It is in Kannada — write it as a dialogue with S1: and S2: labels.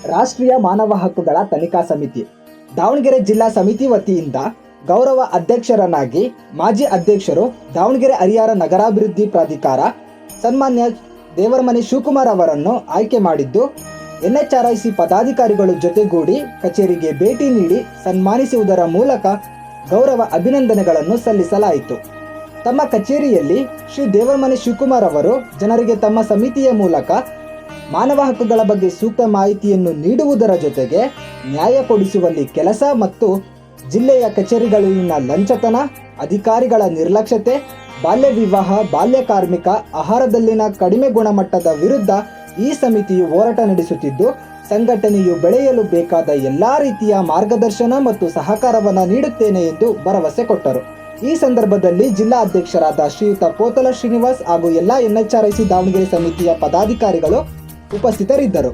S1: ರಾಷ್ಟ್ರೀಯ ಮಾನವ ಹಕ್ಕುಗಳ ತನಿಖಾ ಸಮಿತಿ ದಾವಣಗೆರೆ ಜಿಲ್ಲಾ ಸಮಿತಿ ವತಿಯಿಂದ ಗೌರವ ಅಧ್ಯಕ್ಷರನ್ನಾಗಿ ಮಾಜಿ ಅಧ್ಯಕ್ಷರು ದಾವಣಗೆರೆ ಹರಿಹರ ನಗರಾಭಿವೃದ್ಧಿ ಪ್ರಾಧಿಕಾರ ಸನ್ಮಾನ್ಯ ದೇವರಮನೆ ಶಿವಕುಮಾರ್ ಅವರನ್ನು ಆಯ್ಕೆ ಮಾಡಿದ್ದು, NHRIC ಪದಾಧಿಕಾರಿಗಳು ಜೊತೆಗೂಡಿ ಕಚೇರಿಗೆ ಭೇಟಿ ನೀಡಿ ಸನ್ಮಾನಿಸುವುದರ ಮೂಲಕ ಗೌರವ ಅಭಿನಂದನೆಗಳನ್ನು ಸಲ್ಲಿಸಲಾಯಿತು. ತಮ್ಮ ಕಚೇರಿಯಲ್ಲಿ ಶ್ರೀ ದೇವರಮನೆ ಶಿವಕುಮಾರ್ ಅವರು ಜನರಿಗೆ ತಮ್ಮ ಸಮಿತಿಯ ಮೂಲಕ ಮಾನವ ಹಕ್ಕುಗಳ ಬಗ್ಗೆ ಸೂಕ್ತ ಮಾಹಿತಿಯನ್ನು ನೀಡುವುದರ ಜೊತೆಗೆ ನ್ಯಾಯ ಕೊಡಿಸುವಲ್ಲಿ ಕೆಲಸ ಮತ್ತು ಜಿಲ್ಲೆಯ ಕಚೇರಿಗಳಲ್ಲಿನ ಲಂಚತನ, ಅಧಿಕಾರಿಗಳ ನಿರ್ಲಕ್ಷ್ಯತೆ, ಬಾಲ್ಯ ವಿವಾಹ, ಬಾಲ್ಯ ಕಾರ್ಮಿಕ, ಆಹಾರದಲ್ಲಿನ ಕಡಿಮೆ ಗುಣಮಟ್ಟದ ವಿರುದ್ಧ ಈ ಸಮಿತಿಯು ಹೋರಾಟ ನಡೆಸುತ್ತಿದ್ದು, ಸಂಘಟನೆಯು ಬೆಳೆಯಲು ಬೇಕಾದ ಎಲ್ಲಾ ರೀತಿಯ ಮಾರ್ಗದರ್ಶನ ಮತ್ತು ಸಹಕಾರವನ್ನು ನೀಡುತ್ತೇನೆ ಎಂದು ಭರವಸೆ ಕೊಟ್ಟರು. ಈ ಸಂದರ್ಭದಲ್ಲಿ ಜಿಲ್ಲಾ ಅಧ್ಯಕ್ಷರಾದ ಶ್ರೀಯುತ ಪೋತಲ ಶ್ರೀನಿವಾಸ್ ಹಾಗೂ ಎಲ್ಲ NHRIC ದಾವಣಗೆರೆ ಸಮಿತಿಯ ಪದಾಧಿಕಾರಿಗಳು ಉಪಸ್ಥಿತರಿದ್ದರು.